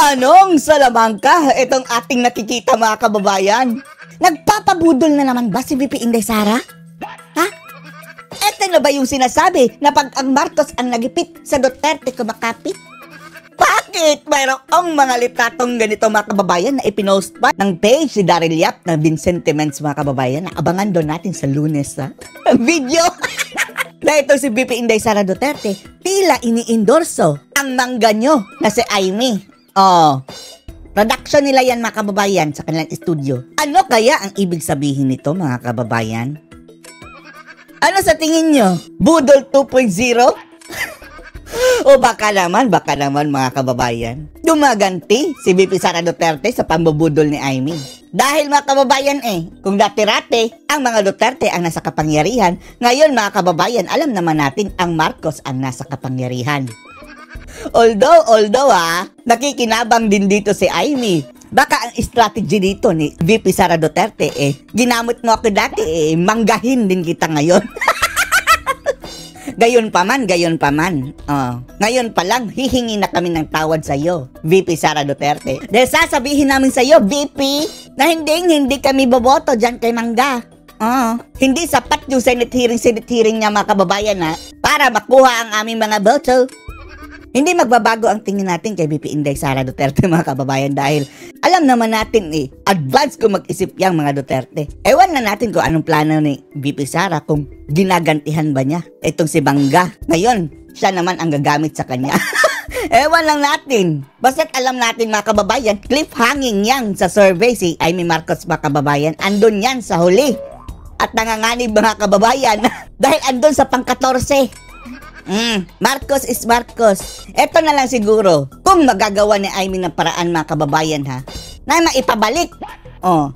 Anong salamangka itong ating nakikita mga kababayan? Nagpapabudol na naman ba si VP Inday Sara? Ha? Ito na ba yung sinasabi na pag ang Marcos ang nagipit sa Duterte kumakapit? Bakit mayroong mga litratong ganito mga kababayan na ipinost pa ng page ni Daryl Yap na Vincentiments mga kababayan na abangan doon natin sa Lunes ha? Video! Na ito si VP Inday Sara Duterte tila ini-endorso ang mangga nyo na si Amy. Oh, production nila yan mga kababayan sa kanilang studio. Ano kaya ang ibig sabihin nito mga kababayan? Ano sa tingin nyo? Budol 2.0? O baka naman mga kababayan, dumaganti si VP Sara Duterte sa pambubudol ni Amy. Dahil mga kababayan kung dati-rate ang mga Duterte ang nasa kapangyarihan, ngayon mga kababayan, alam naman natin ang Marcos ang nasa kapangyarihan. Although nakikinabang din dito si Amy. Baka ang strategy dito ni VP Sara Duterte ginamit mo ako dati manggahin din kita ngayon. Gayon pa man. Ngayon pa lang, hihingi na kami ng tawad sa iyo, VP Sara Duterte. Dahil sasabihin namin sa iyo, VP, na hindi kami boboto dyan kay Mangga. Hindi sapat yung Senate hearing niya mga kababayan para makuha ang aming mga boto. Hindi magbabago ang tingin natin kay VP Inday Sara Duterte mga kababayan dahil alam naman natin advance kung mag-isip yang mga Duterte. Ewan na natin kung anong plano ni VP Sara kung ginagantihan ba niya itong si Mangga. Ngayon, siya naman ang gagamit sa kanya. Ewan lang natin. Basta't alam natin mga kababayan, cliffhanging yan sa survey si Amy Marcos mga kababayan. Andun yan sa huli. At nanganganib mga kababayan dahil andun sa pang-14. Marcos is Marcos. Ito na lang siguro kung magagawa ni Amy ng paraan mga kababayan na maipabalik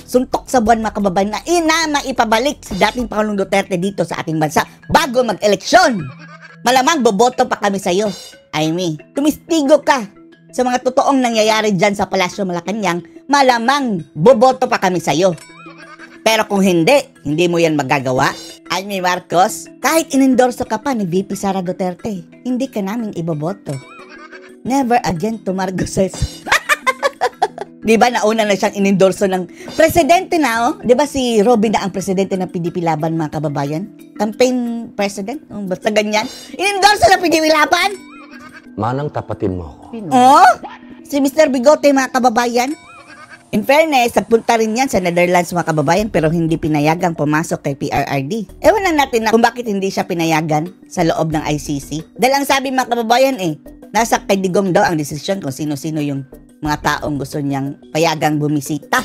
suntok sa buwan mga kababayan na maipabalik si dating Pangulong Duterte dito sa ating bansa bago mag-eleksyon. Malamang boboto pa kami sa iyo, Amy. Tumistigo ka sa mga totoong nangyayari dyan sa Palasyo Malacanang. Malamang boboto pa kami sa iyo. Pero kung hindi mo yan magagawa, Amy Marcos, kahit inendorso ka pa ni VP Sara Duterte, hindi ka namin iboboto. Never again to Marcoses. Diba nauna na siyang inendorso ng presidente na Diba si Robin na ang presidente ng PDP Laban mga kababayan? Campaign president? Basta ganyan. Inendorso ng PDP Laban? Manang tapatin mo ako. Si Mr. Bigote mga kababayan? In fairness, nagpunta rin yan sa Netherlands mga kababayan pero hindi pinayagang pumasok kay PRRD. Ewan lang natin na kung bakit hindi siya pinayagan sa loob ng ICC. Dahil ang sabi mga kababayan nasa kay Digong daw ang desisyon kung sino-sino yung mga taong gusto niyang payagang bumisita.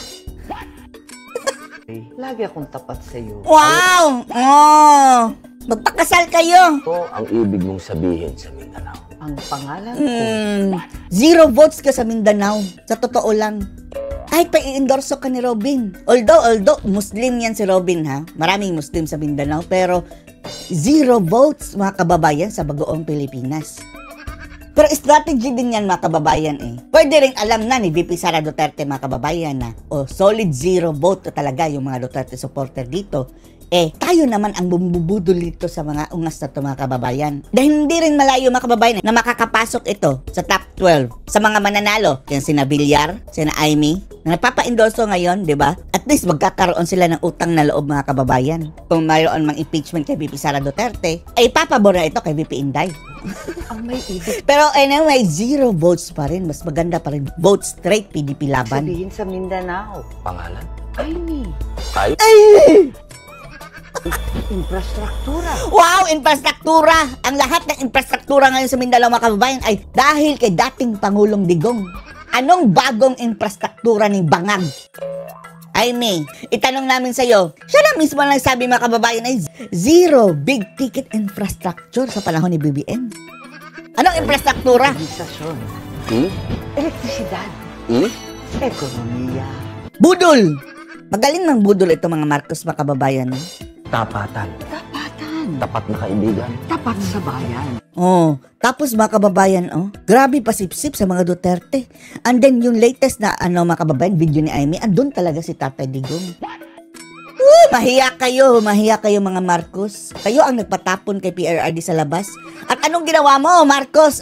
Lagi akong tapat sa iyo. Wow! Magpakasal kayo! Ito ang ibig mong sabihin sa Mindanao. Ang pangalan ko. 0 votes ka sa Mindanao. Sa totoo lang. Kahit pa i-endorso ka ni Robin. Although Muslim yan si Robin Maraming Muslim sa Mindanao. Pero 0 votes mga kababayan sa bagoong Pilipinas. Pero strategy din yan mga kababayan Pwede rin alam na ni VP Sara Duterte mga kababayan na solid 0 vote talaga yung mga Duterte supporter dito. Tayo naman ang bumubudol dito sa mga ungas na ito mga kababayan. Dahil hindi rin malayo mga kababayan na makakapasok ito sa top 12 sa mga mananalo. Yan sina Villar, sina Amy, na nagpapa-endorso ngayon, di ba? At least magkakaroon sila ng utang na loob mga kababayan. Kung mayroon mang impeachment kay VP Sara Duterte, ay papabor na ito kay VP Inday. Ang may ibig Pero anyway, 0 votes pa rin. Mas maganda pa rin. Vote straight PDP Laban. sabihin sa Mindanao. Pangalan? Amy. Ay! Infrastruktura. Wow! Infrastruktura! Ang lahat ng infrastruktura ngayon sa Mindanao mga kababayan ay dahil kay dating Pangulong Digong. Anong bagong infrastruktura ni Bangag? Amy, itanong namin sa iyo, siya na mismo lang sabi mga kababayan ay 0 big ticket infrastructure sa panahon ni BBM. Anong infrastruktura? Organisasyon. Hmm? Elektrisidad. Ekonomiya. Budol! Magaling ng budol ito mga Marcos mga kababayan. Tapatan. Tapatan. Tapat na kaibigan. Tapat sa bayan. Tapos mga kababayan, grabe pasipsip sa mga Duterte. And then yung latest na mga kababayan, video ni Amy, andun talaga si Tatay Digong. Mahiya kayo mga Marcos. Kayo ang nagpatapon kay PRRD sa labas. At anong ginawa mo, Marcos?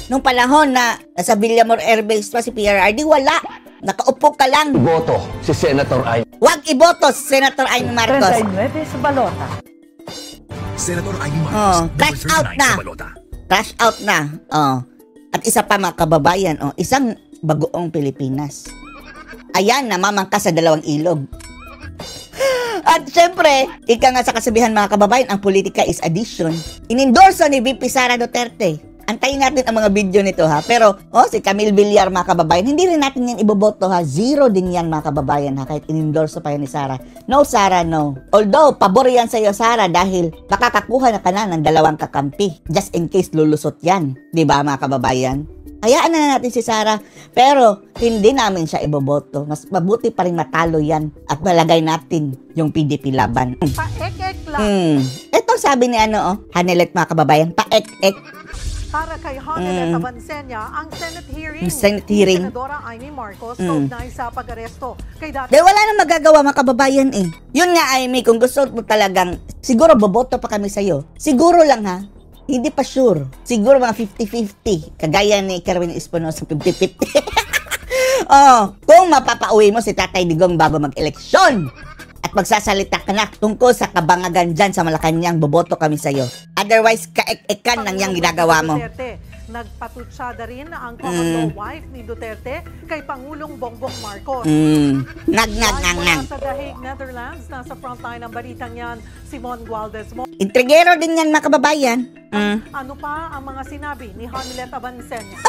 Nung panahon na nasa Villamor Air Base pa si PRRD, wala. Nakaupo ka lang. Iboto si Senator Ay. Huwag iboto si Senator Amy Marcos. 39 sa balota. Senator Amy Marcos, crash number out 39 na. sa balota. Crash out na. At isa pa mga kababayan, isang bagoong Pilipinas. Ayan, namamangka sa dalawang ilog. At syempre, ika nga sa kasabihan mga kababayan, ang politika is addition. Inendorso ni VP Sara Duterte. Antayin natin ang mga video nito ha. Pero, si Camille Villar mga kababayan, hindi rin natin yan iboboto ha. Zero din yan mga kababayan ha. Kahit inendorso pa yan ni Sara. No, Sara, no. Although, pabor yan sa'yo, Sara, dahil makakakuha na ka na ng 2 kakampi. Just in case lulusot yan. Diba mga kababayan? Hayaan na natin si Sara, pero hindi namin siya iboboto. Mas mabuti pa rin matalo yan at malagay natin yung PDP laban. Paek-ek lang. Ito sabi ni Hanelet mga kababayan, paek-ek. Para kay Hanelet Abansenya, ang Senate hearing Hearing. ni Senadora Amy Marcos kaugnay sa pag-aresto kay dati Dahil wala nang magagawa mga kababayan eh. Yun nga Amy, kung gusto mo talagang, siguro boboto pa kami sa'yo. Siguro lang ha. Hindi pa sure. Siguro mga 50-50. Kagaya ni Kerwin Espinosa, 50-50. Kung mapapauwi mo si Tatay Digong bago mag-eleksyon at magsasalita ka na tungkol sa kabangagan dyan sa Malacanang, boboto kami sa'yo. Otherwise, kaek-ekan lang yung ginagawa mo. Duterte. Nagpatutsada rin ang common law wife ni Duterte kay Pangulong Bongbong Marcos. Nag. Sa The Hague, Netherlands, nasa frontline ng balitang yan, Simon Gualdez mo. Intrigero din yan mga kababayan. Ano pa ang mga sinabi ni Hanelet Abansenya?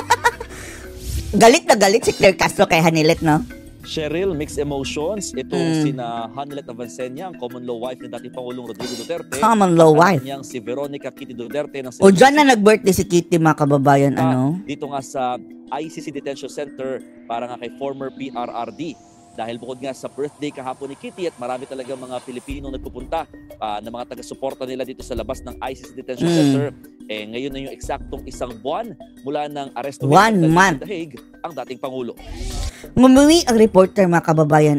Galit na galit si Claire Castro kay Hanelet, no? Cheryl, mixed emotions. Itong sina Hanelet Abansenya, ang common law wife ni dating Pangulong Rodrigo Duterte. Common law wife. Niyang si Veronica Kitty Duterte. O dyan na nag-birthday si Kitty mga kababayan, Dito nga sa ICC Detention Center para nga kay former PRRD. Dahil bukod nga sa birthday kahapon ni Kitty at marami talaga mga Pilipino nagpupunta na mga taga-suporta nila dito sa labas ng ICC Detention Center. Ngayon na yung eksaktong 1 buwan mula ng aresto 1 month. sa The Hague ang dating Pangulo. Ngumuwi ang reporter mga kababayan,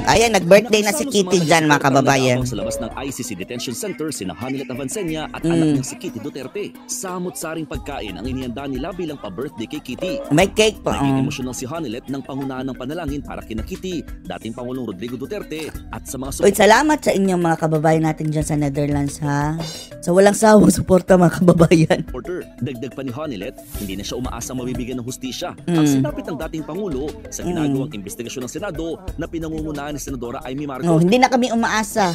Ayan, nag-birthday na si Kitty dyan mga kababayan. Sa labas ng ICC Detention Center, sina Hanelet Abansenya at anak niyang si Kitty Duterte. Samot-saring pagkain ang inihanda nila bilang pa-birthday kay Kitty. May cake pa. Naging emosyonal si Hanelet ng pangunahan ng panalangin para kina Kitty, dating Pangulong Rodrigo Duterte at sa mga Uy, salamat sa inyong mga kababayan natin dyan sa Netherlands ha. Sa walang sawang suporta mga kababayan. supporter. Dagdag pa ni Hanelet, hindi na siya umaasa mabibigyan ng hustisya. Ang sinapit ng dating Pangulo sa ginagawang investigasyon ng Senado na pinangungunahan ni Senadora Amy Marcos. Hindi na kami umaasa.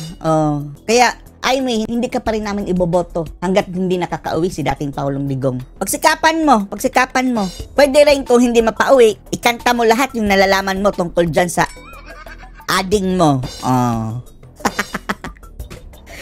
Kaya, Amy, hindi ka pa rin namin iboboto hanggat hindi nakakauwi si dating Pangulong Digong. Pagsikapan mo. Pwede rin kung hindi mapauwi, ikanta mo lahat yung nalalaman mo tungkol dyan sa ading mo.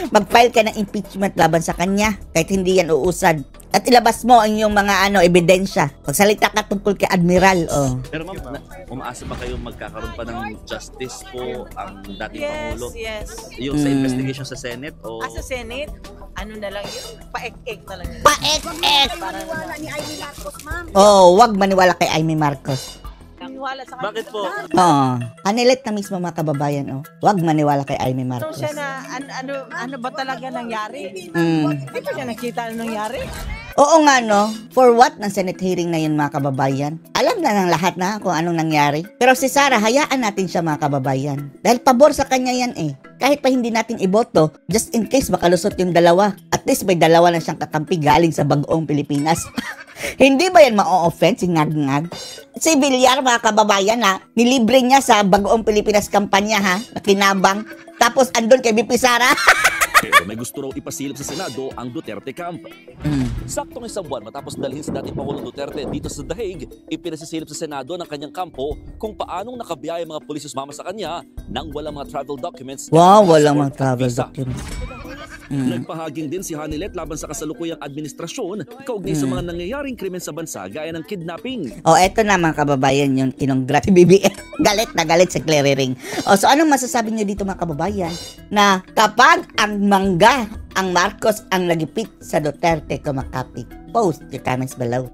Mag-file ka ng impeachment laban sa kanya kahit hindi yan uusad. At ilabas mo ang iyong mga ebidensya. Pagsalita ka tungkol kay Admiral. Pero ma'am, umaasa ba kayong magkakaroon pa ng justice po ang dating Pangulo? Yes. Yung sa investigation sa Senate? O... Sa Senate, ano na lang yun? Paek-ek na lang yun. Paek-ek! Maniwala ni Amy Marcos, ma'am. Wag maniwala kay Amy Marcos. Maniwala sa kanya. Bakit po? Hanelet na mismo mga kababayan. Wag maniwala kay Amy Marcos. Siya na, ano ba talaga nangyari? Hindi ba niya nakita ano nangyari? Oo nga no, for what ng Senate hearing na yun mga kababayan? Alam na ng lahat na kung anong nangyari. Pero si Sara, hayaan natin siya mga kababayan. Dahil pabor sa kanya yan Kahit pa hindi natin iboto, just in case makalusot yung dalawa. At least may dalawa na siyang kakampi galing sa bagoong Pilipinas. Hindi ba yan ma-offense si Ngag-Ngag? Si Villar mga kababayan nilibre niya sa bagoong Pilipinas kampanya na kinabang. Tapos andun kay BP Sara. Pero may gusto raw ipasilip sa Senado ang Duterte camp. Saktong 1 buwan matapos dalhin si dating Pangulong Duterte dito sa The Hague, ipinasasilip sa Senado ng kanyang kampo kung paanong nakabiyaya mga pulis sumama sa kanya nang walang mga travel documents. Wow, walang mga travel documents. Nagpahaging din si Hanelet laban sa kasalukuyang administrasyon kaugnay sa mga nangyayaring krimen sa bansa gaya ng kidnapping. Eto na mga kababayan yung kinongrat si BBM. Galit na galit si Clary Ring. So anong masasabi niyo dito mga kababayan na kapag ang mangga, ang Marcos ang nagipit sa Duterte kumakapit? Post your comments below.